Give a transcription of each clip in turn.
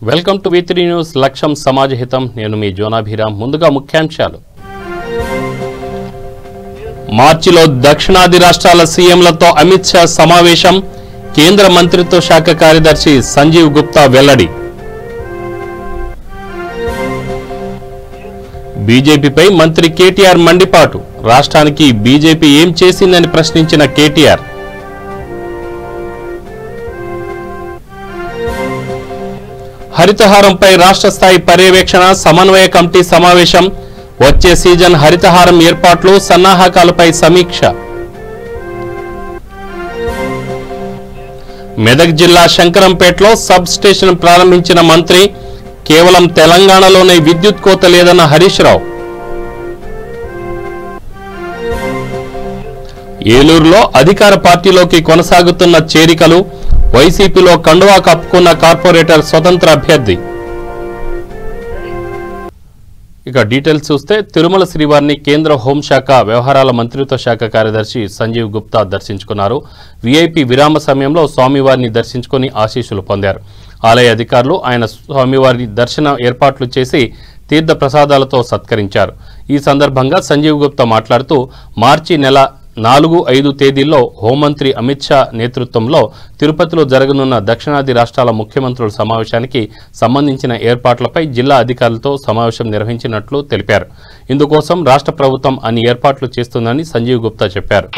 Welcome to V3 news లక్ష్యం సమాజహితం. నేను మీ జోనాభిరామ్. ముందుగా ముఖ్యాంశాలు. మార్చిలో దక్షిణాది రాష్ట్రాల సీఎంలతో అమిత్ షా సమావేశం. కేంద్ర మంత్రిత్వ శాఖ కార్యదర్శి సంజీవ్ గుప్తా వెల్లడి. బీజేపీపై మంత్రి కేటీఆర్ మండిపాటు. రాష్ట్రానికి బీజేపీ ఏం చేసిందని ప్రశ్నించిన కేటీఆర్. హరితహారంపై రాష్ట్ర స్థాయి పర్యవేక్షణ సమన్వయ కమిటీ సమావేశం. వచ్చే సీజన్ హరితహారం ఏర్పాట్లు సన్నాహకాలపై సమీక్ష. మెదక్ జిల్లా శంకరంపేటలో సబ్ స్టేషన్ ప్రారంభించిన మంత్రి. కేవలం తెలంగాణలోనే విద్యుత్ కోత లేదన్న హరీష్ రావు. ఏలూరులో అధికార పార్టీలోకి కొనసాగుతున్న చేరికలు. వైసీపీలో కండువా కప్పుకున్న కార్పొరేటర్ స్వతంత్ర అభ్యర్థి. ఇక డీటెయిల్స్ చూస్తే తిరుమల శ్రీవారిని కేంద్ర హోంశాఖ వ్యవహారాల మంత్రిత్వ శాఖ కార్యదర్శి సంజీవ్ గుప్తా దర్శించుకున్నారు. వీఐపీ విరామ సమయంలో స్వామివారిని దర్శించుకుని ఆశీస్సులు పొందారు. ఆలయ అధికారులు ఆయన స్వామివారి దర్శన ఏర్పాట్లు చేసి తీర్థ ప్రసాదాలతో సత్కరించారు. ఈ సందర్భంగా సంజీవ్ గుప్తా మాట్లాడుతూ మార్చి నెల 4-5 తేదీల్లో హోంమంత్రి అమిత్ షా నేతృత్వంలో తిరుపతిలో జరగనున్న దక్షిణాది రాష్ట్రాల ముఖ్యమంత్రుల సమావేశానికి సంబంధించిన ఏర్పాట్లపై జిల్లా అధికారులతో సమావేశం నిర్వహించినట్లు తెలిపారు. ఇందుకోసం రాష్ట్ర ప్రభుత్వం అన్ని ఏర్పాట్లు చేస్తుందని సంజీవ్ గుప్తా చెప్పారు.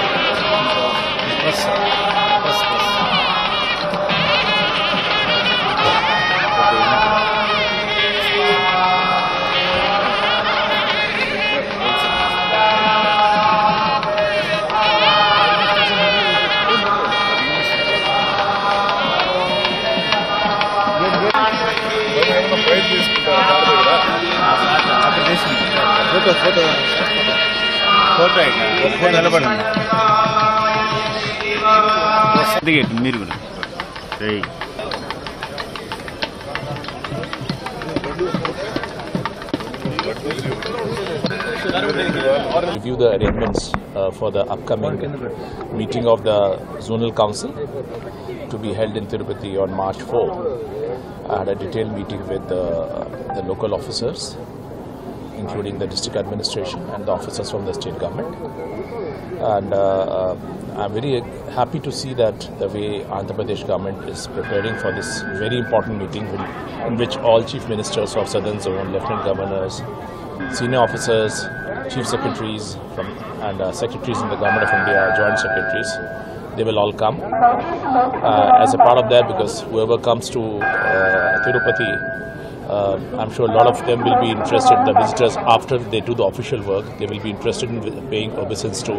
Review the arrangements for the upcoming meeting of the Zonal Council to be held in Tirupati on March 4. I had a detailed meeting with the local officers, including the district administration and the officers from the state government. And I'm very happy to see that the way Andhra Pradesh government is preparing for this very important meeting in which all chief ministers of southern zone, lieutenant governors, senior officers, chief secretaries and secretaries in the government of India, joint secretaries, they will all come. As a part of that, because whoever comes to Tirupati, I'm sure a lot of them will be interested, the visitors, after they do the official work, they will be interested in paying obeisance to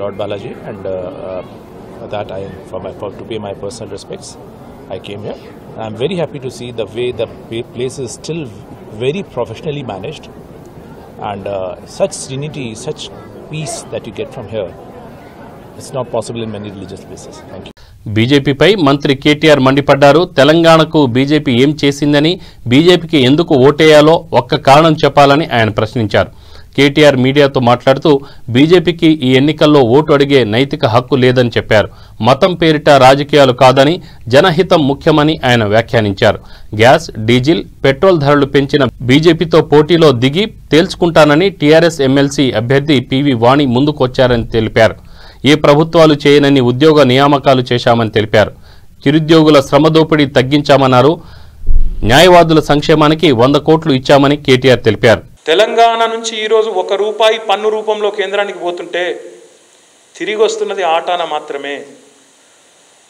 Lord Balaji, and that to pay my personal respects, I came here. I'm very happy to see the way the place is still very professionally managed, and such serenity, such peace that you get from here, it's not possible in many religious places. Thank you. బీజేపీపై మంత్రి కేటీఆర్ మండిపడ్డారు. తెలంగాణకు BJP ఏం చేసిందని, బీజేపీకి ఎందుకు ఓటేయాలో ఒక్క కారణం చెప్పాలని ఆయన ప్రశ్నించారు. కేటీఆర్ మీడియాతో మాట్లాడుతూ బీజేపీకి ఈ ఎన్నికల్లో ఓటు అడిగే నైతిక హక్కు లేదని చెప్పారు. మతం పేరిట రాజకీయాలు కాదని, జనహితం ముఖ్యమని ఆయన వ్యాఖ్యానించారు. గ్యాస్, డీజిల్, పెట్రోల్ ధరలు పెంచిన బీజేపీతో పోటీలో దిగి తేల్చుకుంటానని టీఆర్ఎస్ ఎమ్మెల్సీ అభ్యర్థి పివి వాణి ముందుకొచ్చారని తెలిపారు. ఏ ప్రభుత్వాలు చేయనని ఉద్యోగ నియామకాలు చేశామని తెలిపారు. చిరుద్యోగుల శ్రమదోపిడీ తగ్గించామన్నారు. న్యాయవాదుల సంక్షేమానికి 100 కోట్లు ఇచ్చామని కేటీఆర్ తెలిపారు. తెలంగాణ నుంచి ఈరోజు ₹1 పన్ను రూపంలో కేంద్రానికి పోతుంటే తిరిగి వస్తున్నది ఆటాన మాత్రమే.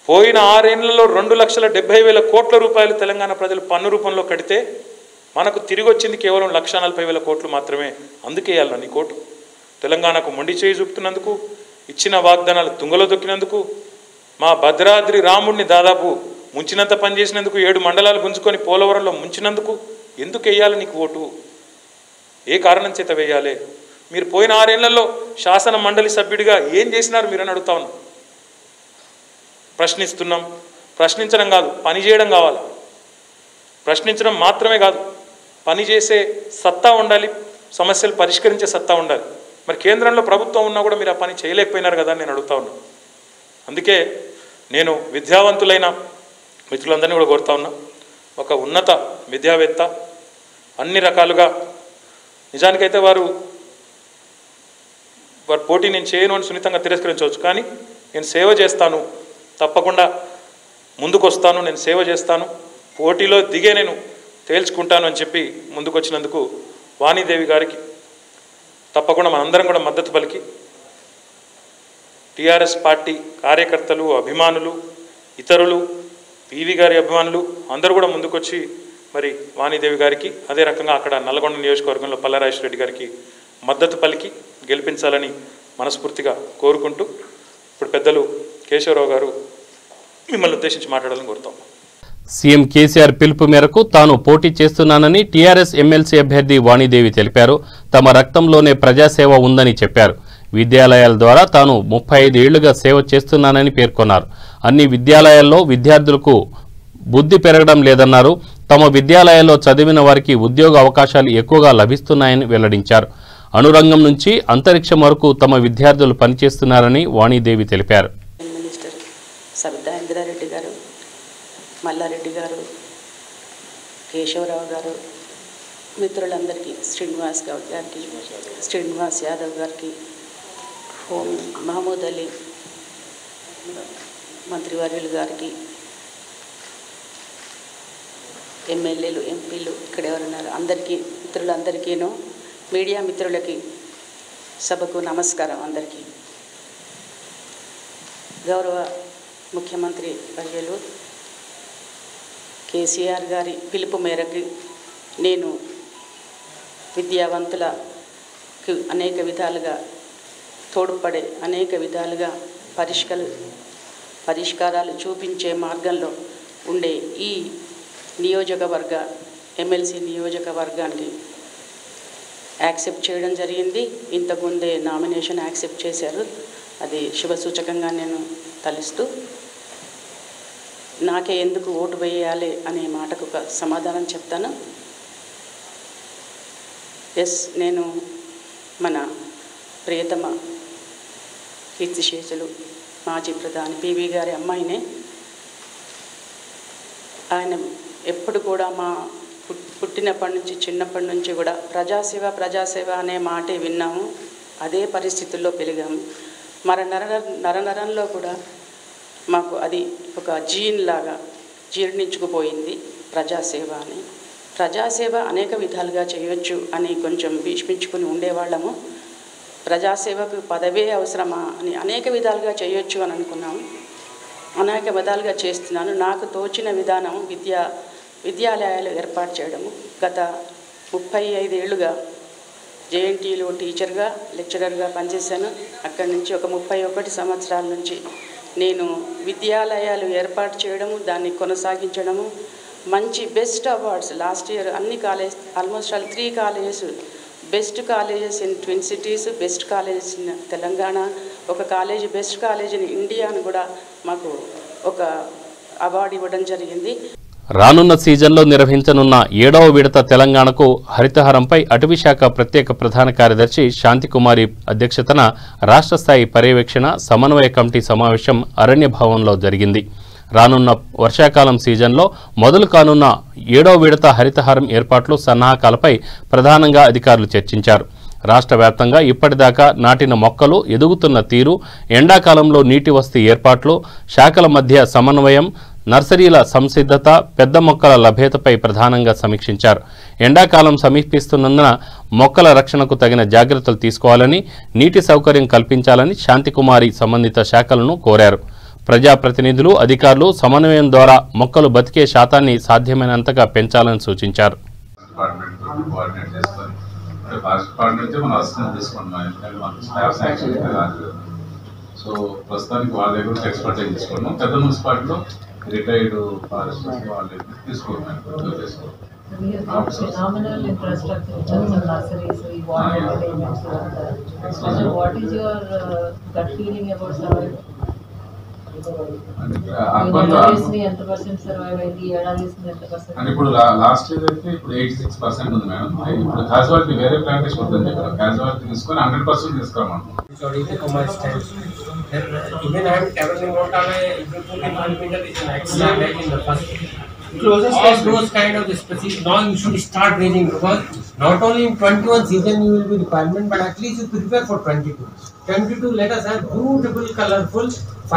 పోయిన 6 ఏళ్లలో 2,70,000 కోట్ల రూపాయలు తెలంగాణ ప్రజలు పన్ను రూపంలో కడితే మనకు తిరిగి వచ్చింది కేవలం 1,40,000 కోట్లు మాత్రమే. అందుకే ఇవ్వాలన్న నీ కోటు తెలంగాణకు మొండి చేయి చూపుతున్నందుకు, ఇచ్చిన వాగ్దానాలు తుంగలో దొక్కినందుకు, మా భద్రాద్రి రాముడిని దాదాపు ముంచినంత పనిచేసినందుకు, 7 మండలాలు గుంజుకొని పోలవరంలో ముంచినందుకు ఎందుకు వేయాలి నీకు ఓటు? ఏ కారణం చేత వేయాలి? మీరు పోయిన 6 ఏళ్లలో శాసన మండలి సభ్యుడిగా ఏం చేసినారు మీరని అడుగుతా ఉన్నాం. ప్రశ్నిస్తున్నాం. ప్రశ్నించడం కాదు, పని చేయడం కావాలి. ప్రశ్నించడం మాత్రమే కాదు, పని చేసే సత్తా ఉండాలి, సమస్యలు పరిష్కరించే సత్తా ఉండాలి. మరి కేంద్రంలో ప్రభుత్వం ఉన్నా కూడా మీరు ఆ పని చేయలేకపోయినారు కదా అని నేను అడుగుతా ఉన్నాను. అందుకే నేను విద్యావంతులైన మిత్రులందరినీ కూడా కోరుతా ఉన్నా, ఒక ఉన్నత విద్యావేత్త, అన్ని రకాలుగా నిజానికైతే వారు పోటీ నేను చేయను అని సున్నితంగా తిరస్కరించవచ్చు, కానీ నేను సేవ చేస్తాను, తప్పకుండా ముందుకొస్తాను, నేను సేవ చేస్తాను, పోటీలో దిగే నేను తేల్చుకుంటాను అని చెప్పి ముందుకొచ్చినందుకు వాణీదేవి గారికి తప్పకుండా మనందరం కూడా మద్దతు పలికి టీఆర్ఎస్ పార్టీ కార్యకర్తలు, అభిమానులు, ఇతరులు, పీవీ గారి అభిమానులు అందరూ కూడా ముందుకొచ్చి మరి వాణీదేవి గారికి, అదే రకంగా అక్కడ నల్గొండ నియోజకవర్గంలో పల్లారాజేశ్వర రెడ్డి గారికి మద్దతు పలికి గెలిపించాలని మనస్ఫూర్తిగా కోరుకుంటూ ఇప్పుడు పెద్దలు కేశవరావు గారు మిమ్మల్ని ఉద్దేశించి మాట్లాడాలని కోరుతాం. సీఎం కేసీఆర్ పిలుపు మేరకు తాను పోటీ చేస్తున్నానని టీఆర్ఎస్ ఎమ్మెల్సీ అభ్యర్థి వాణీదేవి తెలిపారు. తమ రక్తంలోనే ప్రజాసేవ ఉందని చెప్పారు. విద్యాలయాల ద్వారా తాను 35 ఏళ్లుగా సేవ చేస్తున్నానని పేర్కొన్నారు. అన్ని విద్యాలయాల్లో విద్యార్థులకు బుద్ధి పెరగడం లేదన్నారు. తమ విద్యాలయాల్లో చదివిన వారికి ఉద్యోగ అవకాశాలు ఎక్కువగా లభిస్తున్నాయని వెల్లడించారు. అణురంగం నుంచి అంతరిక్షం వరకు తమ విద్యార్థులు పనిచేస్తున్నారని వాణీదేవి తెలిపారు. మినిస్టర్ సబితా ఇంద్రారెడ్డి గారు, మల్లారెడ్డి గారు, కేశవరావు గారు, మిత్రులందరికీ, శ్రీనివాస్ గౌడ్ గారికి, శ్రీనివాస్ యాదవ్ గారికి, హోం మహమూద్ అలీ మంత్రివర్యులు గారికి, ఎమ్మెల్యేలు, ఎంపీలు ఇక్కడ ఎవరున్నారు అందరికీ, మిత్రులందరికీను, మీడియా మిత్రులకి, సభకు నమస్కారం అందరికీ. గౌరవ ముఖ్యమంత్రి వర్యులు కేసీఆర్ గారి పిలుపు మేరకు నేను విద్యావంతులకు అనేక విధాలుగా తోడ్పడే, అనేక విధాలుగా పరిష్కారాలు చూపించే మార్గంలో ఉండే ఈ నియోజకవర్గ ఎమ్మెల్సీ నియోజకవర్గానికి యాక్సెప్ట్ చేయడం జరిగింది. ఇంతకుముందే నామినేషన్ యాక్సెప్ట్ చేశారు. అది శుభసూచకంగా నేను తలుస్తూ, నాకే ఎందుకు ఓటు వేయాలి అనే మాటకు ఒక సమాధానం చెప్తాను. నేను మన ప్రియతమ కీర్తిశేషులు మాజీ ప్రధాని పీవీ గారి అమ్మాయినే. ఆయన ఎప్పుడు కూడా మా పుట్టినప్పటి నుంచి, చిన్నప్పటి నుంచి కూడా ప్రజాసేవ అనే మాటే విన్నాము. అదే పరిస్థితుల్లో పెరిగాము. మన నరనరంలో కూడా మాకు అది ఒక జీన్ లాగా జీర్ణించుకుపోయింది ప్రజాసేవ అని. ప్రజాసేవ అనేక విధాలుగా చేయొచ్చు అని కొంచెం భీష్మించుకుని ఉండేవాళ్ళము. ప్రజాసేవకు పదవే అవసరమా అని అనేక విధాలుగా చేయొచ్చు అని అనుకున్నాము. అనేక విధాలుగా చేస్తున్నాను. నాకు తోచిన విధానం విద్యాలయాలు ఏర్పాటు చేయడము. గత 35 ఏళ్ళుగా జేఎన్టీయూలో టీచర్గా, లెక్చరర్గా పనిచేశాను. అక్కడి నుంచి ఒక 31 సంవత్సరాల నుంచి నేను విద్యాలయాలు ఏర్పాటు చేయడము, దాన్ని కొనసాగించడము, మంచి బెస్ట్ అవార్డ్స్ లాస్ట్ ఇయర్ అన్ని almost 3 colleges, best colleges in twin cities, best colleges in Telangana, ఒక college best college in India అని కూడా మాకు ఒక అవార్డు ఇవ్వడం జరిగింది. రానున్న సీజన్లో నిర్వహించనున్న 7వ విడత తెలంగాణకు హరితహారంపై అటవీశాఖ ప్రత్యేక ప్రధాన కార్యదర్శి శాంతికుమారి అధ్యక్షతన రాష్ట్ర స్థాయి పర్యవేక్షణ సమన్వయ కమిటీ సమావేశం అరణ్య భవన్లో జరిగింది. రానున్న వర్షాకాలం సీజన్లో మొదలు కానున్న 7వ విడత హరితహారం ఏర్పాట్లు, సన్నాహకాలపై ప్రధానంగా అధికారులు చర్చించారు. రాష్ట్ర వ్యాప్తంగా ఇప్పటిదాకా నాటిన మొక్కలు, ఎదుగుతున్న తీరు, ఎండాకాలంలో నీటి వసతి ఏర్పాట్లు, శాఖల మధ్య సమన్వయం, నర్సరీల సంసిద్ధత, పెద్ద మొక్కల లభ్యతపై ప్రధానంగా సమీక్షించారు. ఎండాకాలం సమీపిస్తున్నందున మొక్కల రక్షణకు తగిన జాగ్రత్తలు తీసుకోవాలని, నీటి సౌకర్యం కల్పించాలని శాంతికుమారి సంబంధిత శాఖలను కోరారు. ప్రజాప్రతినిధులు, అధికారులు సమన్వయం ద్వారా మొక్కలు బతికే శాతాన్ని సాధ్యమైనంతగా పెంచాలని సూచించారు. సో ప్రస్తుతానికి వాళ్ళ దగ్గర ఎక్స్పర్టైజ్ తీసుకున్నాం. పెద్ద మున్సిపాలిటీలో రిటైర్డ్ ఫారెస్ట్ వాళ్ళ దగ్గర తీసుకున్నాం. Phenomenal infrastructure in terms of nurseries, we want entertainment. So what is your gut feeling about survival? ఎంత పర్సెంట్ సర్వైవ్ అయింది, ఏడాది ఎంత పర్సెంట్? అంటే ఇప్పుడు లాస్ట్ ఇయర్ అయితే ఇప్పుడు 86% ఉంది మేడం. ఇప్పుడు క్యాజువాలిటీ వేరే ప్లాంటేషన్ ఉంటుంది కదా, క్యాజువాలిటీ తీసుకొని 100% తీసుకురామంటున్నాం. Even I am traveling out on a 1 meter is an extra height in the first. closes all those kind of specific. Now you should start raising, because not only in 21 season you will be requirement, but at least you prepare for 22. 22 let us have beautiful, colorful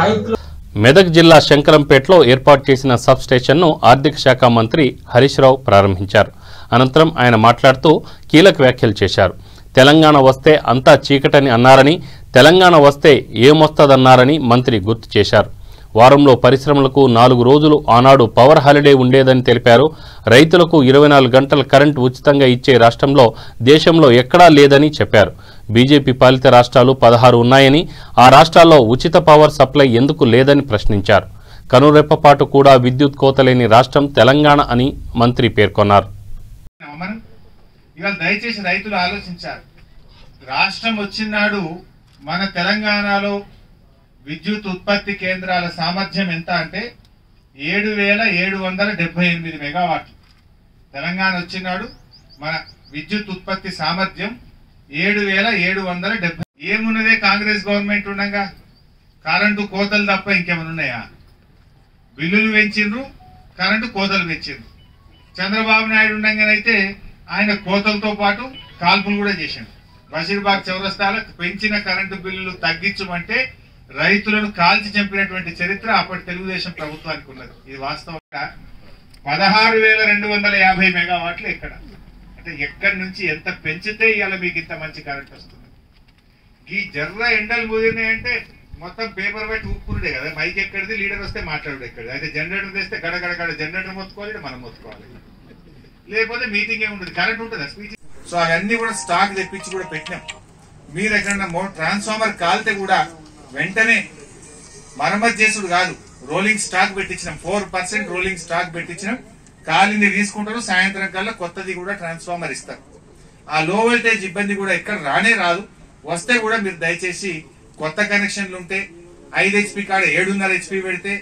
5 Medak జిల్లా శంకరంపేటలో ఏర్పాటు చేసిన sub స్టేషన్ను ఆర్థిక శాఖ మంత్రి హరీష్ రావు ప్రారంభించారు. అనంతరం ఆయన మాట్లాడుతూ కీలక వ్యాఖ్యలు చేశారు. తెలంగాణ వస్తే అంతా చీకటని అన్నారని, తెలంగాణ వస్తే ఏమొస్తదన్నారని మంత్రి గుర్తు చేశారు. వారంలో పరిశ్రమలకు 4 రోజులు ఆనాడు పవర్ హాలిడే ఉండేదని తెలిపారు. రైతులకు 24 గంటల కరెంటు ఉచితంగా ఇచ్చే రాష్ట్రంలో దేశంలో ఎక్కడా లేదని చెప్పారు. బీజేపీ పాలిత రాష్ట్రాలు 16 ఉన్నాయని, ఆ రాష్ట్రాల్లో ఉచిత పవర్ సప్లై ఎందుకు లేదని ప్రశ్నించారు. కనురెప్పపాటు కూడా విద్యుత్ కోత లేని రాష్ట్రం తెలంగాణ అని మంత్రి పేర్కొన్నారు. ఇవాళ దయచేసి రైతులు ఆలోచించారు. రాష్ట్రం వచ్చినాడు మన తెలంగాణలో విద్యుత్ ఉత్పత్తి కేంద్రాల సామర్థ్యం ఎంత అంటే 7,778 మెగావాట్లు. తెలంగాణ వచ్చినాడు మన విద్యుత్ ఉత్పత్తి సామర్థ్యం 7,770. ఏమున్నదే కాంగ్రెస్ గవర్నమెంట్ ఉండగా కరెంటు కోతలు తప్ప ఇంకేమైనా ఉన్నాయా? బిల్లులు పెంచిండ్రు, కరెంటు కోతలు పెంచిండ్రు. చంద్రబాబు నాయుడు ఉండగానైతే ఆయన కోతలతో పాటు కాల్పులు కూడా చేసిండు. బషీర్బాగ్ చౌరస్తాలో పెంచిన కరెంటు బిల్లులు తగ్గించమంటే రైతులను కాల్చి చంపినటువంటి చరిత్ర అప్పటి తెలుగుదేశం ప్రభుత్వానికి ఉన్నది. ఇది వాస్తవంగా 16,250 మెగావాట్లు ఎక్కడ అంటే ఎక్కడి నుంచి ఎంత పెంచితే ఇవాళ మీకు ఇంత మంచి కరెంట్ వస్తుంది? ఈ జర్ర ఎండలు ముదిరినాయంటే మొత్తం పేపర్ పెట్టి ఊపుకునే కదా. మైక్ ఎక్కడిది, లీడర్ వస్తే మాట్లాడు ఎక్కడిది. అయితే జనరేటర్ తెస్తే గడగడ జనరేటర్ మొత్తుకోవాలి, మనం మొత్తుకోవాలి. లేకపోతే మీటింగ్ ఏముంటుంది, కరెంట్ ఉంటుంది స్పీచ్. సో అవన్నీ కూడా స్టాక్ తెప్పించి కూడా పెట్టినాం. మీరు ఎక్కడన్నా ట్రాన్స్ఫార్మర్ కాలితే కూడా వెంటనే మరమ్మతు చేసుడు కాదు, రోలింగ్ స్టాక్ పెట్టించినాం. 4% రోలింగ్ స్టాక్ పెట్టించినాం. కాలిని తీసుకుంటారు, సాయంత్రం కల్లా కొత్తది కూడా ట్రాన్స్ఫార్మర్ ఇస్తారు. ఆ లో వోల్టేజ్ ఇబ్బంది కూడా ఎక్కడ రానే రాదు. వస్తే కూడా మీరు దయచేసి కొత్త కనెక్షన్లు ఉంటే 5 HP కాడ 7.5 HP పెడితే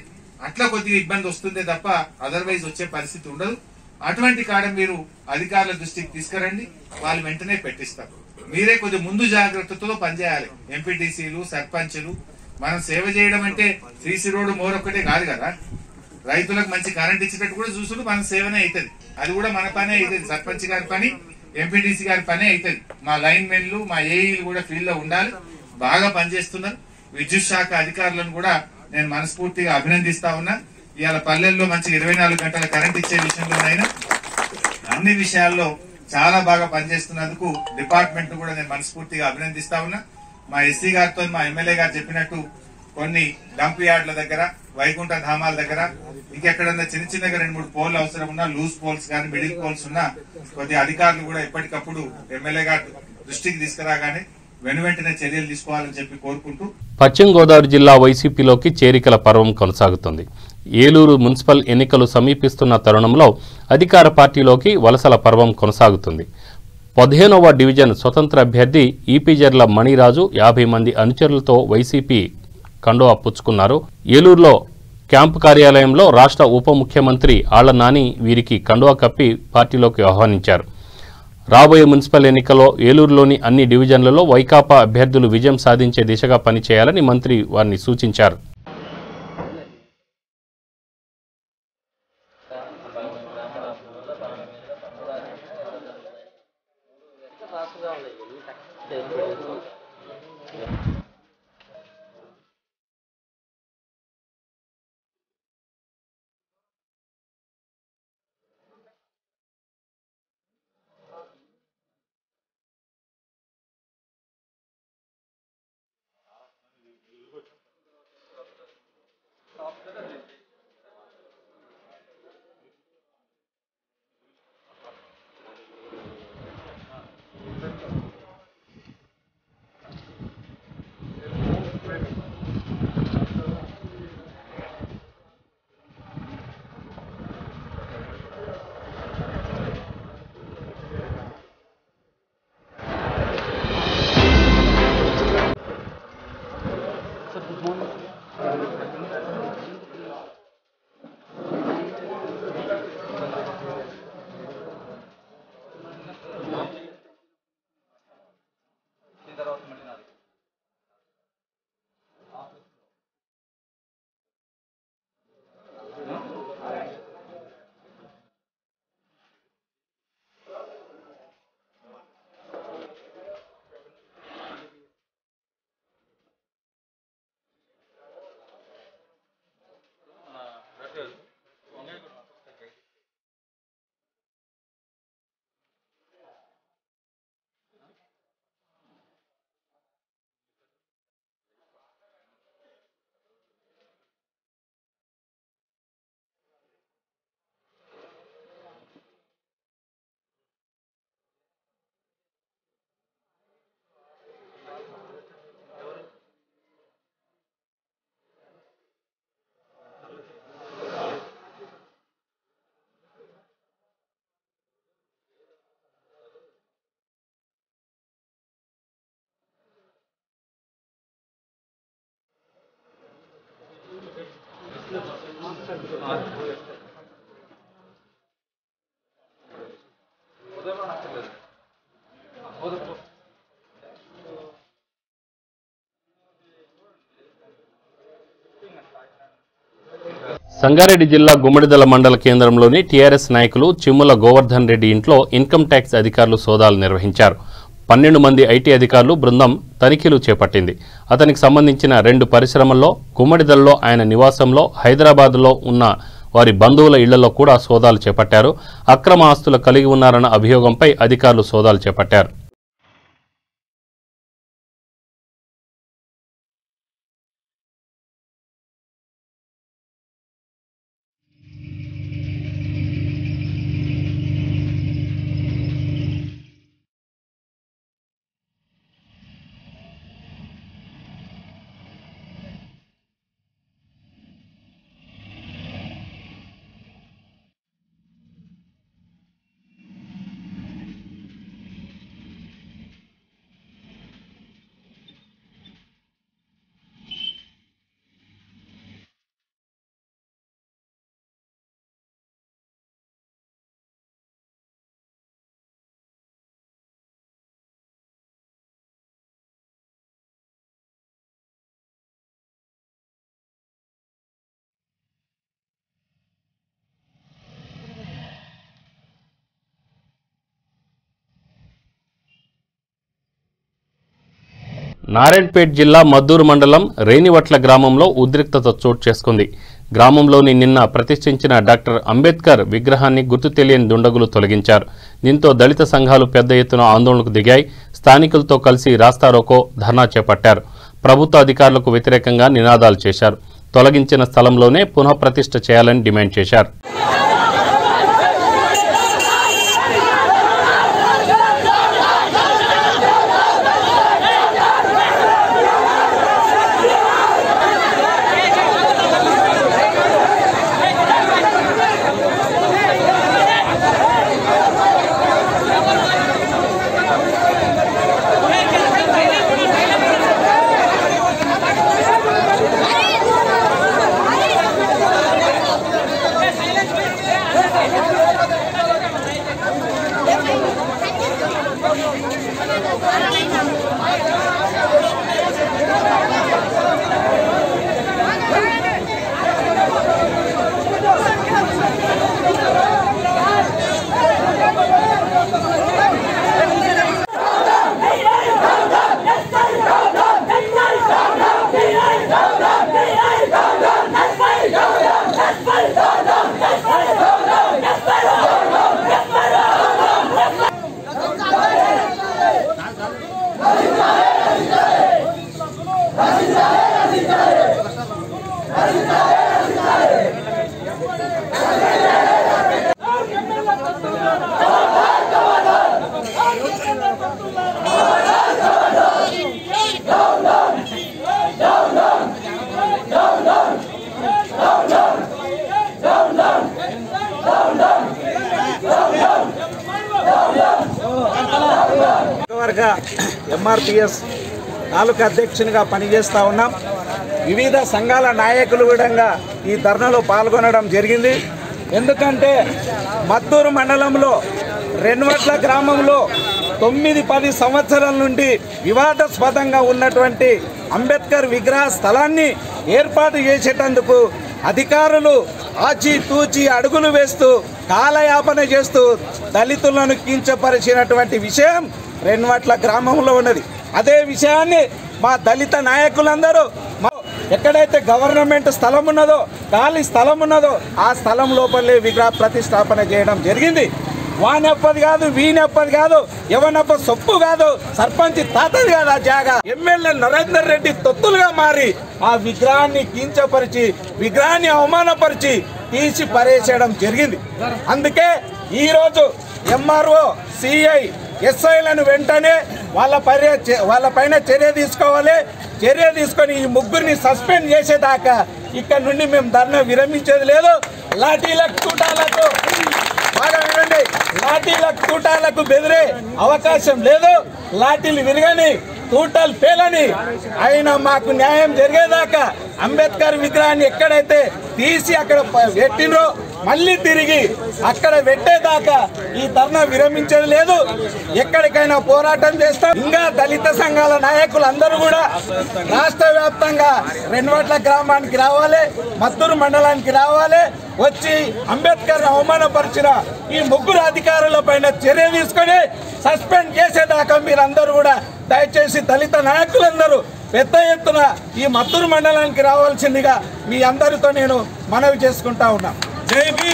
అట్లా కొద్దిగా ఇబ్బంది వస్తుందే తప్ప అదర్వైజ్ వచ్చే పరిస్థితి ఉండదు. అటువంటి కాడ మీరు అధికారుల దృష్టికి తీసుకురండి, వాళ్ళు వెంటనే పెట్టిస్తారు. మీరే కొద్దిగా ముందు జాగ్రత్తతో పనిచేయాలి. ఎంపీటీసీలు, సర్పంచులు. మనం సేవ చేయడం అంటే సీసీ రోడ్డు మోరొక్కటే కాదు కదా. రైతులకు మంచి కరెంట్ ఇచ్చేటట్టు కూడా చూసుడు మన సేవనే అవుతుంది. అది కూడా మన పనే అవుతుంది. సర్పంచ్ గారి పని, ఎంపీటీసీ గారి పనే అవుతుంది. మా లైన్ మెన్లు, మా ఏఈలు కూడా ఫీల్డ్ లో ఉండాలి. బాగా పనిచేస్తున్నారు. విద్యుత్ శాఖ అధికారులను కూడా నేను మనస్ఫూర్తిగా అభినందిస్తా ఉన్నా. ఇవాళ పల్లెల్లో మంచి 24 గంటల కరెంట్ ఇచ్చే విషయంలోనైనా అన్ని విషయాల్లో చాలా బాగా పనిచేస్తున్నందుకు డిపార్ట్మెంట్ కూడా నేను మనస్ఫూర్తిగా అభినందిస్తా ఉన్నా. మా ఎస్సీ గారితో, మా ఎమ్మెల్యే గారు చెప్పినట్టు కొన్ని డంప్ యార్డ్ల దగ్గర, వైకుంఠ ధామాల దగ్గర, ఇంకెక్కడన్నా చిన్న చిన్నగా 2-3 పోల్ అవసరం ఉన్నా, లూజ్ పోల్స్ కానీ మిడిల్ పోల్స్ ఉన్నా కొద్ది అధికారులు కూడా ఎప్పటికప్పుడు ఎమ్మెల్యే గారి దృష్టికి తీసుకురాగానే వెనువెంటనే చర్యలు తీసుకోవాలని చెప్పి కోరుకుంటూ. పశ్చిమ గోదావరి జిల్లా వైసీపీలోకి చేరికల పర్వం కొనసాగుతుంది. ఏలూరు మున్సిపల్ ఎన్నికలు సమీపిస్తున్న తరుణంలో అధికార పార్టీలోకి వలసల పర్వం కొనసాగుతుంది. 15వ డివిజన్ స్వతంత్ర అభ్యర్థి ఈపీజర్ల మణిరాజు 50 మంది అనుచరులతో వైసీపీ కండువా పుచ్చుకున్నారు. ఏలూరులో క్యాంపు కార్యాలయంలో రాష్ట్ర ఉప ముఖ్యమంత్రి ఆళ్ల నాని వీరికి కండువా కప్పి పార్టీలోకి ఆహ్వానించారు. రాబోయే మున్సిపల్ ఎన్నికల్లో ఏలూరులోని అన్ని డివిజన్లలో వైకాపా అభ్యర్థులు విజయం సాధించే దిశగా పనిచేయాలని మంత్రి వారిని సూచించారు. సంగారెడ్డి జిల్లా గుమ్మడిదల మండల కేంద్రంలోని టీఆర్ఎస్ నాయకులు చిమ్ముల గోవర్ధన్ రెడ్డి ఇంట్లో ఇన్కమ్ ట్యాక్స్ అధికారులు సోదాలు నిర్వహించారు. 12 మంది ఐటీ అధికారులు బృందం తనిఖీలు చేపట్టింది. అతనికి సంబంధించిన 2 పరిశ్రమల్లో, గుమ్మడిదలలో ఆయన నివాసంలో, హైదరాబాద్లో ఉన్న వారి బంధువుల ఇళ్లలో కూడా సోదాలు చేపట్టారు. అక్రమ ఆస్తులు కలిగి ఉన్నారన్న అభియోగంపై అధికారులు సోదాలు చేపట్టారు. నారాయణపేట్ జిల్లా మద్దూరు మండలం రేణివట్ల గ్రామంలో ఉద్రిక్తత చోటు చేసుకుంది. గ్రామంలోని నిన్న ప్రతిష్ఠించిన డాక్టర్ అంబేద్కర్ విగ్రహాన్ని గుర్తు తెలియని దుండగులు తొలగించారు. దీంతో దళిత సంఘాలు పెద్ద ఎత్తున ఆందోళనకు దిగాయి. స్థానికులతో కలిసి రాస్తారోకో, ధర్నా చేపట్టారు. ప్రభుత్వ అధికారులకు వ్యతిరేకంగా నినాదాలు చేశారు. తొలగించిన స్థలంలోనే పునఃప్రతిష్ఠ చేయాలని డిమాండ్ చేశారు. ఎంఆర్పిఎస్ తాలూకా అధ్యక్షునిగా పనిచేస్తూ ఉన్నాం. వివిధ సంఘాల నాయకులు కూడా ఈ ధర్నాలో పాల్గొనడం జరిగింది. ఎందుకంటే మద్దూరు మండలంలో రెన్వట్ల గ్రామంలో 9-10 సంవత్సరాల నుండి వివాదాస్పదంగా ఉన్నటువంటి అంబేద్కర్ విగ్రహ స్థలాన్ని ఏర్పాటు చేసేటందుకు అధికారులు ఆచితూచి అడుగులు వేస్తూ కాలయాపన చేస్తూ దళితులను కించపరిచినటువంటి విషయం రెన్వట్ల గ్రామంలో ఉన్నది. అదే విషయాన్ని మా దళిత నాయకులందరూ ఎక్కడైతే గవర్నమెంట్ స్థలం ఉన్నదో, ఖాళీ స్థలం ఉన్నదో ఆ స్థలం లోపలే విగ్రహ ప్రతిష్టాపన చేయడం జరిగింది. వానెప్పది కాదు, వీనెప్పది కాదు, ఎవనప్ప సొప్పు కాదు, సర్పంచ్ తాతది కాదు. ఆ జాగా ఎమ్మెల్యే నరేందర్ రెడ్డి తొత్తులుగా మారి ఆ విగ్రహాన్ని కించపరిచి, విగ్రహాన్ని అవమానపరిచి తీసి పరేసేయడం జరిగింది. అందుకే ఈరోజు ఎంఆర్ఓ, సిఐ, ఎస్ఐలను వెంటనే వాళ్ళపైన చర్య తీసుకోవాలి. చర్య తీసుకొని ఈ ముగ్గురిని సస్పెండ్ చేసేదాకా ఇక్కడ నుండి మేము ధర్నా విరమించేది లేదు. లాఠీలకు తూటాలకు బాగా వినండి, లాఠీలకు తూటాలకు బెదిరే అవకాశం లేదు. లాఠీలు విరగని, తూటాలు పేలని, అయినా మాకు న్యాయం జరిగేదాకా అంబేద్కర్ విగ్రహాన్ని ఎక్కడైతే తీసి అక్కడ పెట్టినో మళ్ళీ తిరిగి అక్కడ పెట్టేదాకా ఈ ధర్నా విరమించేది లేదు. ఎక్కడికైనా పోరాటం చేస్తాం. ఇంకా దళిత సంఘాల నాయకులందరూ కూడా రాష్ట్ర వ్యాప్తంగా రెన్వట్ల గ్రామానికి రావాలి, మత్తూరు మండలానికి రావాలి. వచ్చి అంబేద్కర్ అవమానపరిచిన ఈ ముగ్గురు అధికారుల పైన చర్య తీసుకొని సస్పెండ్ చేసేదాకా మీరందరూ కూడా దయచేసి దళిత నాయకులందరూ పెద్ద ఎత్తున ఈ మత్తూరు మండలానికి రావాల్సిందిగా మీ అందరితో నేను మనవి చేసుకుంటా ఉన్నా.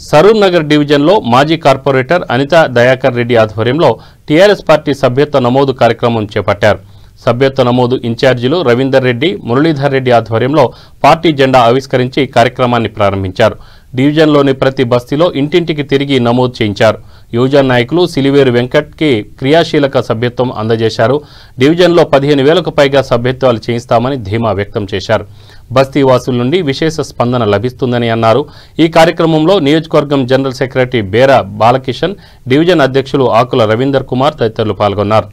సరూర్ నగర్ డివిజన్లో మాజీ కార్పొరేటర్ అనితా దయాకర్ రెడ్డి ఆధ్వర్యంలో టీఆర్ఎస్ పార్టీ సభ్యత్వ నమోదు కార్యక్రమం చేపట్టారు. సభ్యత్వ నమోదు ఇన్ఛార్జీలు రవీందర్ రెడ్డి, మురళీధర్ రెడ్డి ఆధ్వర్యంలో పార్టీ జెండా ఆవిష్కరించి కార్యక్రమాన్ని ప్రారంభించారు. డివిజన్లోని ప్రతి బస్తీలో ఇంటింటికి తిరిగి నమోదు చేయించారు. యువజన నాయకులు సిలివేరు వెంకట్కి క్రియాశీలక సభ్యత్వం అందజేశారు. డివిజన్లో 15,000కు పైగా సభ్యత్వాలు చేయిస్తామని ధీమా వ్యక్తం చేశారు. బస్తీ వాసుల నుండి విశేష స్పందన లభిస్తుందని అన్నారు. ఈ కార్యక్రమంలో నియోజకవర్గం general secretary Bera Balakishan, division అధ్యక్షులు ఆకుల రవీందర్ కుమార్ తదితరులు పాల్గొన్నారు.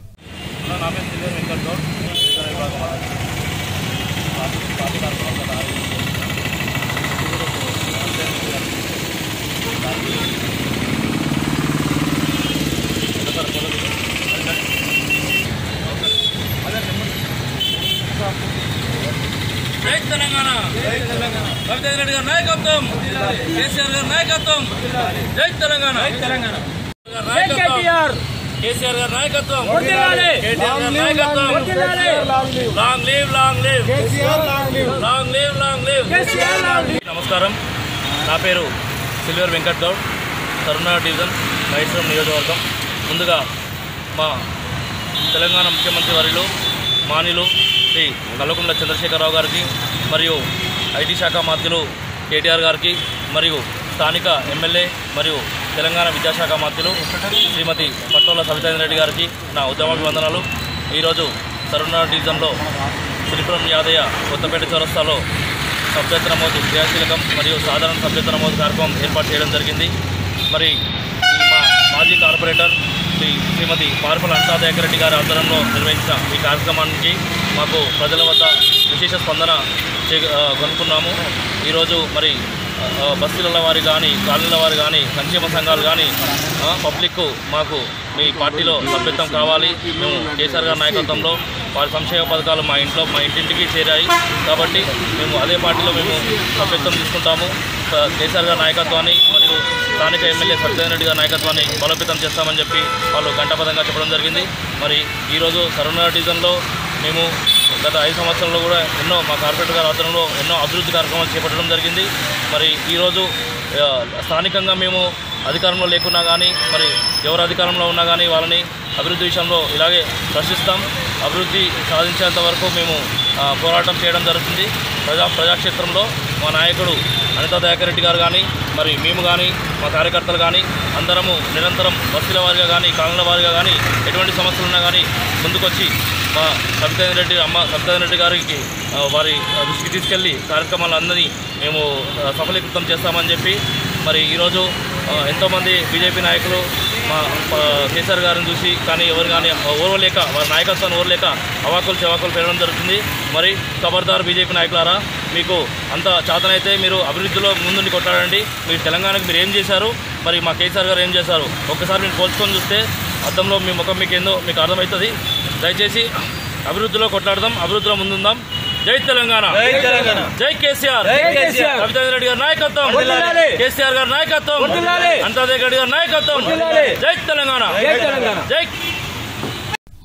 జై తెలంగాణ, రవితేజ రెడ్డి గారి నాయకత్వం, కేసీఆర్ గారి నాయకత్వం. జై తెలంగాణ, కేసీఆర్ గారి నాయకత్వం, కేటీఆర్ గారి నాయకత్వం. Long live, long live, long live, long live. నమస్కారం, నా పేరు సిల్వేర్ వెంకట్ గౌడ్, సరూర్ డివిజన్, మహేశ్వరం నియోజకవర్గం. ముందుగా మా తెలంగాణ ముఖ్యమంత్రి వర్యులు మాన్యులు శ్రీ కల్వకుంట్ల చంద్రశేఖరరావు గారికి, మరియు ఐటీ శాఖ మంత్రులు కేటీఆర్ గారికి, మరియు స్థానిక ఎమ్మెల్యే మరియు తెలంగాణ విద్యాశాఖ మంత్రులు శ్రీమతి పట్టోల సవితా రెడ్డి గారికి నా ఉద్యమాభివందనాలు. ఈరోజు సరూర్ డివిజన్లో శ్రీపురం యాదయ్య కొత్తపేట చౌరస్తాలో సభ్యత్వ నమోదు క్రియాశీలకం మరియు సాధారణ సభ్యత్వ నమోదు కార్యక్రమం ఏర్పాటు చేయడం జరిగింది. మరి మా మాజీ కార్పొరేటర్ శ్రీమతి పార్పల అనితా దయాకర్ రెడ్డి గారి ఆధ్వర్యంలో నిర్వహించిన ఈ కార్యక్రమానికి మాకు ప్రజల వద్ద విశేష స్పందన కనుక్కున్నాము. ఈరోజు మరి బస్తీల వారి కానీ, కాలనీల వారు కానీ, సంక్షేమ సంఘాలు కానీ, పబ్లిక్ మాకు మీ పార్టీలో సభ్యత్వం కావాలి, మేము కేసీఆర్ గారి నాయకత్వంలో వారి సంక్షేమ పథకాలు మా ఇంటింటికి చేరాయి కాబట్టి మేము అదే పార్టీలో మేము సభ్యత్వం తీసుకుంటాము. కేసీఆర్ గారి నాయకత్వాన్ని మరియు స్థానిక ఎమ్మెల్యే సత్యనారాయణ రెడ్డి గారి నాయకత్వాన్ని బలోపేతం చేస్తామని చెప్పి వాళ్ళు గంటపదంగా చెప్పడం జరిగింది. మరి ఈరోజు సరూర్ డివిజన్లో మేము గత 5 సంవత్సరాల్లో కూడా ఎన్నో మా కార్పొరేటర్ గారి ఆధ్వర్యంలో ఎన్నో అభివృద్ధి కార్యక్రమాలు చేపట్టడం జరిగింది. మరి ఈరోజు స్థానికంగా మేము అధికారంలో లేకున్నా కానీ, మరి ఎవరు అధికారంలో ఉన్నా కానీ వాళ్ళని అభివృద్ధి విషయంలో ఇలాగే ప్రశ్నిస్తాం. అభివృద్ధి సాధించేంత వరకు మేము పోరాటం చేయడం జరుగుతుంది. ప్రజాక్షేత్రంలో మా నాయకుడు అనితా దయాకర్ రెడ్డి గారు కానీ, మరి మేము కానీ, మా కార్యకర్తలు కానీ అందరము నిరంతరం బస్తీల వారిగా కానీ, కాలనీల వారిగా కానీ ఎటువంటి సమస్యలు ఉన్నా కానీ ముందుకొచ్చి మా సవితా రెడ్డి గారికి వారి దృష్టికి తీసుకెళ్లి కార్యక్రమాలందరినీ మేము సఫలీకృతం చేస్తామని చెప్పి మరి ఈరోజు ఎంతోమంది బీజేపీ నాయకులు మా కేసీఆర్ గారిని చూసి కానీ ఎవరు కానీ ఓర్వలేక, వారి నాయకత్వాన్ని ఓర్వలేక అవాకులు చెవాకులు పెరగడం జరుగుతుంది. మరి ఖబర్దార్ బీజేపీ నాయకులారా, మీకు అంత చేతనైతే మీరు అభివృద్ధిలో ముందుండి కొట్టాడండి. మీరు తెలంగాణకు మీరు ఏం చేశారు, మరి మా కేసీఆర్ గారు ఏం చేశారు ఒక్కసారి మీరు పోల్చుకొని చూస్తే అద్దంలో మీ ముఖం మీకు ఏందో మీకు అర్థమవుతుంది. దయచేసి అభివృద్ధిలో కొట్లాడదాం, అభివృద్ధిలో ముందుందాం. జై తెలంగాణ, జై కేసీఆర్, సవితా రెడ్డి గారి నాయకత్వం, కేసీఆర్ గారి నాయకత్వం, అనితా దయాకర్ గారి నాయకత్వం. జై తెలంగాణ, జై.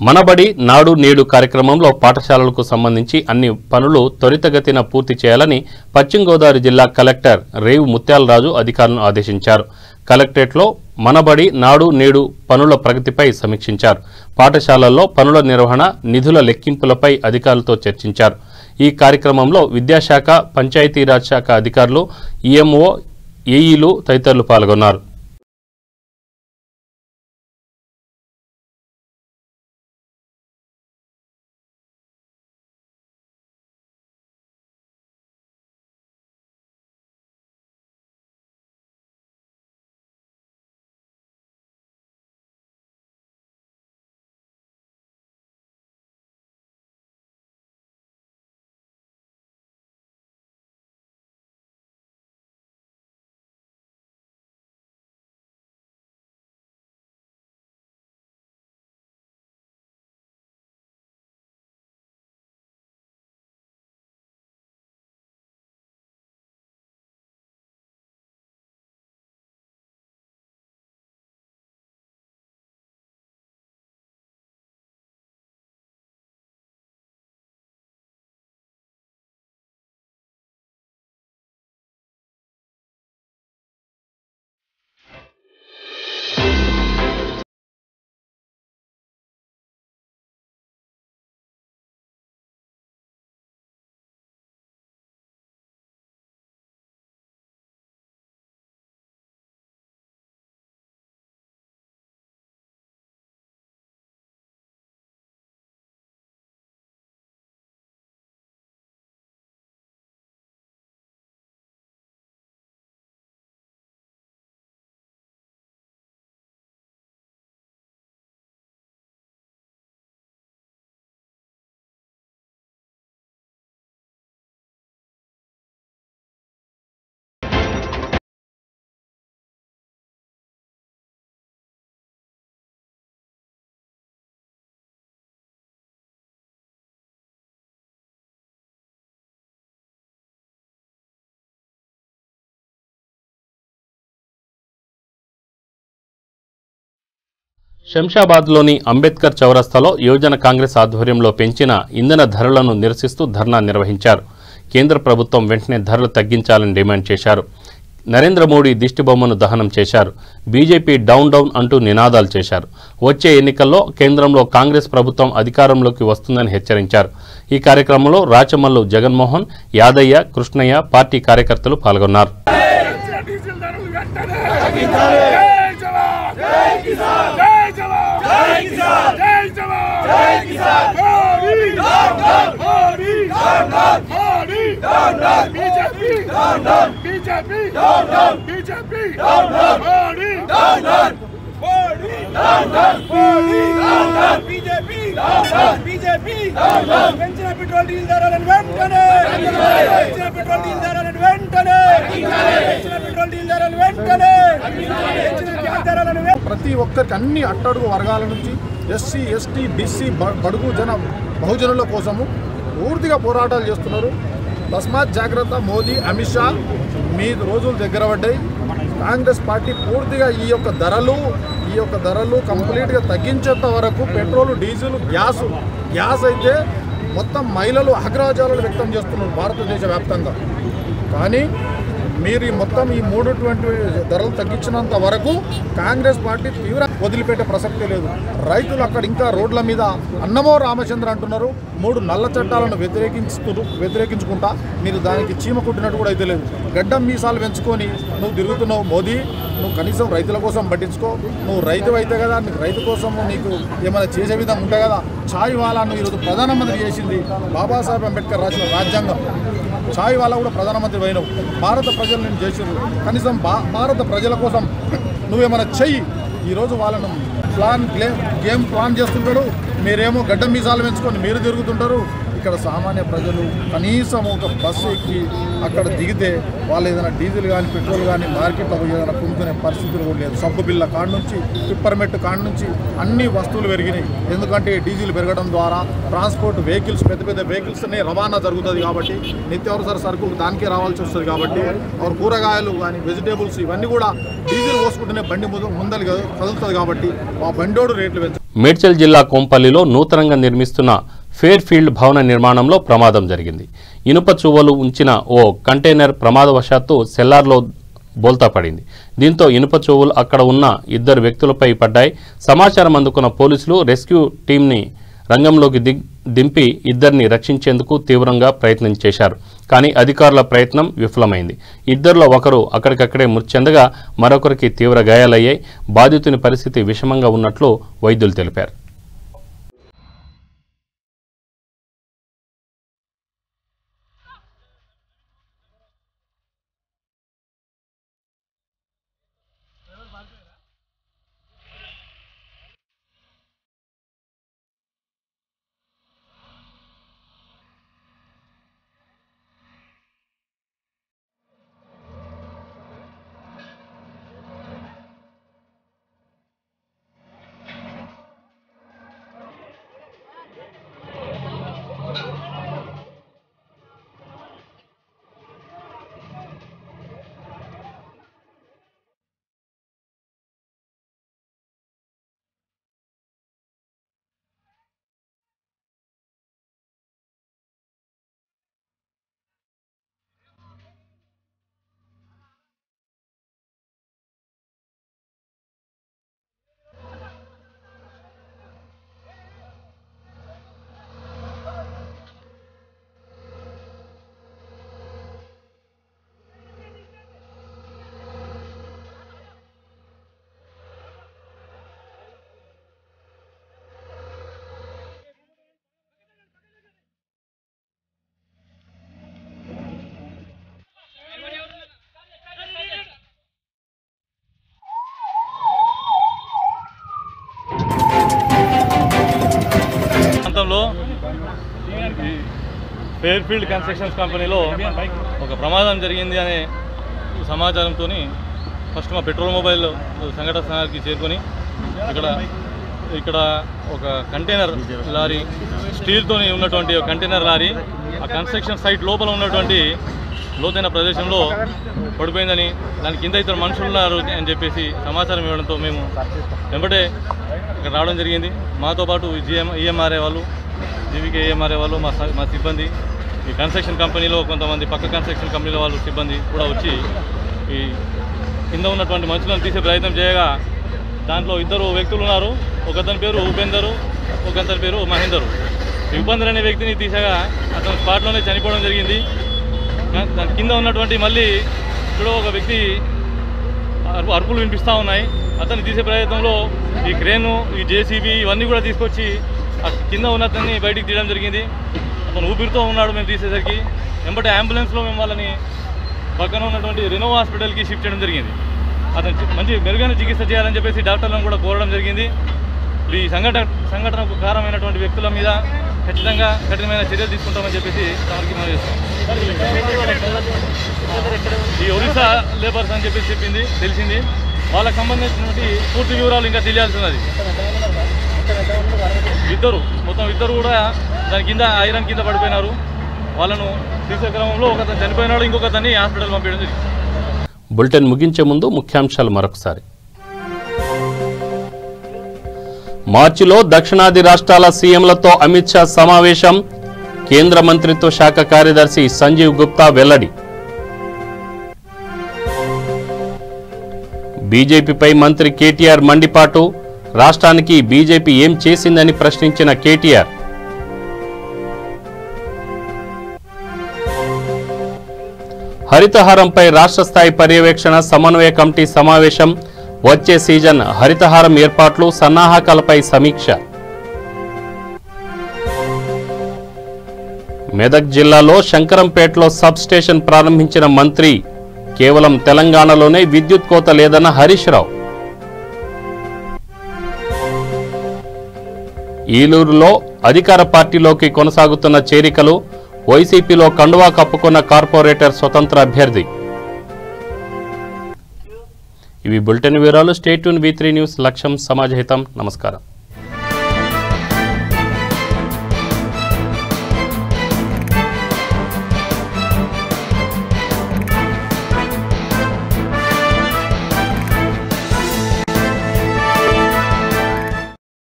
మనబడి నాడు నేడు కార్యక్రమంలో పాఠశాలలకు సంబంధించి అన్ని పనులు త్వరితగతిన పూర్తి చేయాలని పశ్చిమ గోదావరి జిల్లా కలెక్టర్ రేవు ముత్యాలరాజు అధికారులను ఆదేశించారు. కలెక్టరేట్లో మనబడి నాడు నేడు పనుల ప్రగతిపై సమీక్షించారు. పాఠశాలల్లో పనుల నిర్వహణ, నిధుల లెక్కింపులపై అధికారులతో చర్చించారు. ఈ కార్యక్రమంలో విద్యాశాఖ, పంచాయతీరాజ్ శాఖ అధికారులు, ఈఎంఓ, ఏఈలు తదితరులు పాల్గొన్నారు. శంషాబాద్లోని అంబేద్కర్ చౌరస్తాలో యువజన కాంగ్రెస్ ఆధ్వర్యంలో పెంచిన ఇంధన ధరలను నిరసిస్తూ ధర్నా నిర్వహించారు. కేంద్ర ప్రభుత్వం వెంటనే ధరలు తగ్గించాలని డిమాండ్ చేశారు. నరేంద్ర మోడీ దిష్టిబొమ్మను దహనం చేశారు. బీజేపీ డౌన్ డౌన్ అంటూ నినాదాలు చేశారు. వచ్చే ఎన్నికల్లో కేంద్రంలో కాంగ్రెస్ ప్రభుత్వం అధికారంలోకి వస్తుందని హెచ్చరించారు. ఈ కార్యక్రమంలో రాచమల్లు జగన్మోహన్, యాదయ్య, కృష్ణయ్య పార్టీ కార్యకర్తలు పాల్గొన్నారు. ప్రతి ఒక్కరికి అన్ని అట్టడుగు వర్గాల నుంచి ఎస్సీ, ఎస్టీ, బీసీ, బడుగు బహుజనుల కోసము పూర్తిగా పోరాటాలు చేస్తున్నారు. తస్మాత్ జాగ్రత్త. మోదీ, అమిత్ షా మీ రోజులు దగ్గర పడ్డాయి. కాంగ్రెస్ పార్టీ పూర్తిగా ఈ యొక్క ధరలు కంప్లీట్గా తగ్గించేంత వరకు పెట్రోల్, డీజిల్, గ్యాస్ అయితే మొత్తం మహిళలు అగ్రహారాలు వ్యక్తం చేస్తున్నారు భారతదేశ వ్యాప్తంగా. కానీ మీరు ఈ 320 ధరలు తగ్గించినంత వరకు కాంగ్రెస్ పార్టీ తీవ్ర వదిలిపెట్టే ప్రసక్తే లేదు. రైతులు అక్కడ ఇంకా రోడ్ల మీద అన్నమో రామచంద్ర అంటున్నారు. 3 నల్ల చట్టాలను వ్యతిరేకించుకుంటా మీరు దానికి చీమ కుట్టినట్టు కూడా అయితే లేదు. గడ్డం మీసాలు పెంచుకొని నువ్వు తిరుగుతున్నావు. మోదీ, నువ్వు కనీసం రైతుల కోసం పట్టించుకో. నువ్వు రైతు అయితే కదా, నీకు రైతు కోసం నీకు ఏమైనా చేసే విధంగా ఉంటాయి కదా. ఛాయ్ వాలాను ఈరోజు ప్రధానమంత్రి చేసింది బాబాసాహెబ్ అంబేద్కర్ రాసిన రాజ్యాంగం. ఛాయ్ వాలా కూడా ప్రధానమంత్రి అయినావు. భారత ప్రజలు నేను చేసిరు. కనీసం భారత ప్రజల కోసం నువ్వేమైనా చెయ్యి. ఈరోజు వాళ్ళను గేమ్ ప్లాన్ చేస్తుంటాడు. మీరేమో గడ్డం మీసాలు పెంచుకొని మీరు తిరుగుతుంటారు. ఇక్కడ సామాన్య ప్రజలు కనీసం ఒక బస్సు ఎక్కి అక్కడ దిగితే వాళ్ళు ఏదైనా డీజిల్ కానీ పెట్రోల్ కానీ మార్కెట్లో ఏదైనా కొనుక్కునే పరిస్థితులు కూడా లేదు. సబ్బు బిల్ల కాడ నుంచి పిప్పర్మెట్ కాడ నుంచి అన్ని వస్తువులు పెరిగినాయి. ఎందుకంటే డీజిల్ పెరగడం ద్వారా ట్రాన్స్పోర్ట్ వెహికల్స్, పెద్ద వెహికల్స్నే రవాణా జరుగుతుంది కాబట్టి నిత్యావసర సరుకు దానికే రావాల్సి వస్తుంది. కాబట్టి కూరగాయలు కానీ వెజిటేబుల్స్ ఇవన్నీ కూడా డీజిల్ పోసుకుంటేనే బండి ముందలు కదులుతుంది. కాబట్టి ఆ బండోడు రేట్లు పెంచారు. మేడ్చల్ జిల్లా కోంపల్లిలో నూతనంగా నిర్మిస్తున్న ఫేర్ ఫీల్డ్ భవన నిర్మాణంలో ప్రమాదం జరిగింది. ఇనుప చువ్వలు ఉంచిన ఓ కంటైనర్ ప్రమాదవశాత్తు సెల్లార్లో బోల్తా పడింది. దీంతో ఇనుప చువ్వలు అక్కడ ఉన్న 2 వ్యక్తులపై పడ్డాయి. సమాచారం అందుకున్న పోలీసులు రెస్క్యూ టీంని రంగంలోకి దింపి 2ని రక్షించేందుకు తీవ్రంగా ప్రయత్నం చేశారు. కానీ అధికారుల ప్రయత్నం విఫలమైంది. 2లో ఒకరు అక్కడికక్కడే మృతి చెందగా మరొకరికి తీవ్ర గాయాలయ్యాయి. బాధితుని పరిస్థితి విషమంగా ఉన్నట్లు వైద్యులు తెలిపారు. ప్రాంతంలో ఫెయిర్ఫీల్డ్ కన్స్ట్రక్షన్స్ కంపెనీలో ఒక ప్రమాదం జరిగింది అనే సమాచారంతో ఫస్ట్ మా పెట్రోల్ మొబైల్ సంఘటన స్థానానికి చేరుకొని ఇక్కడ ఒక కంటైనర్ లారీ, స్టీల్తో ఉన్నటువంటి ఒక కంటైనర్ లారీ ఆ కన్స్ట్రక్షన్ సైట్ లోపల ఉన్నటువంటి లోతైన ప్రదేశంలో పడిపోయిందని, దాని కింద 2 మనుషులు ఉన్నారు అని చెప్పేసి సమాచారం ఇవ్వడంతో మేము వెంబడే ఇక్కడ రావడం జరిగింది. మాతో పాటు ఈఎంఆర్ఏ వాళ్ళు, జీవికే ఈఎంఆర్ఏ వాళ్ళు, మా సిబ్బంది, ఈ కన్స్ట్రక్షన్ కంపెనీలో కొంతమంది పక్క కన్స్ట్రక్షన్ కంపెనీల వాళ్ళు సిబ్బంది కూడా వచ్చి ఈ కింద ఉన్నటువంటి మనుషులను తీసే ప్రయత్నం చేయగా దాంట్లో 2 వ్యక్తులు ఉన్నారు. ఒకతని పేరు ఉపేందరు, ఒకతని పేరు మహేందరు. ఉపేందర్ అనే వ్యక్తిని తీసగా అతను స్పాట్లోనే చనిపోవడం జరిగింది. దాని కింద ఉన్నటువంటి మళ్ళీ ఇక్కడ ఒక వ్యక్తి అరుపులు వినిపిస్తూ ఉన్నాయి. అతన్ని తీసే ప్రయత్నంలో ఈ క్రేను, ఈ జేసీబీ ఇవన్నీ కూడా తీసుకొచ్చి ఆ కింద ఉన్న అతన్ని బయటికి తీయడం జరిగింది. అతను ఊపిరితో ఉన్నాడు. మేము తీసేసరికి వెంబడి అంబులెన్స్లో మేము వాళ్ళని పక్కన ఉన్నటువంటి రెనో హాస్పిటల్కి షిఫ్ట్ చేయడం జరిగింది. అతను మంచి మెరుగైన చికిత్స చేయాలని చెప్పేసి డాక్టర్లను కూడా కోరడం జరిగింది. ఈ సంఘటనకు కారణమైనటువంటి వ్యక్తుల మీద ఖచ్చితంగా కఠినమైన చర్యలు తీసుకుంటామని చెప్పేసి తమకి మనం చేస్తాం. ఈ ఒరిస్సా లేబర్స్ అని చెప్పేసి తెలిసింది. వాళ్ళకి సంబంధించినటువంటి పూర్తి వివరాలు ఇంకా తెలియాల్సి ఉన్నది. మొత్తం ఇద్దరు కూడా దాని కింద ఐరన్ కింద పడిపోయినారు. వాళ్ళను తీసే క్రమంలో ఒకతను చనిపోయినాడు, ఇంకొకతన్ని హాస్పిటల్ పంపించడం జరిగింది. బులెటిన్ ముగించే ముందు ముఖ్యాంశాలు మరొకసారి. మార్చిలో దక్షిణాది రాష్ట్రాల సీఎంలతో అమిత్ షా సమావేశం. కేంద్ర మంత్రిత్వ శాఖ కార్యదర్శి సంజీవ్ గుప్తా వెల్లడి. బీజేపీపై మంత్రి కేటీఆర్ మండిపాటు. రాష్ట్రానికి బీజేపీ ఏం చేసిందని ప్రశ్నించిన కేటీఆర్. హరితహారంపై రాష్ట్ర స్థాయి పర్యవేక్షణ సమన్వయ కమిటీ సమావేశం. వచ్చే సీజన్ హరితహారం ఏర్పాట్లు సన్నాహకాలపై సమీక్ష. మెదక్ జిల్లాలో శంకరంపేటలో సబ్ స్టేషన్ ప్రారంభించిన మంత్రి. కేవలం తెలంగాణలోనే విద్యుత్ కోత లేదన్న హరీష్ రావు. ఈలూరులో అధికార పార్టీలోకి కొనసాగుతున్న చేరికలు. వైసీపీలో కండువా కప్పుకున్న కార్పొరేటర్ స్వతంత్ర అభ్యర్థి. ఇవి బులెటిన్ వివరాలు. Stay tune V3 news. లక్ష్యం సమాజహితం. నమస్కారం.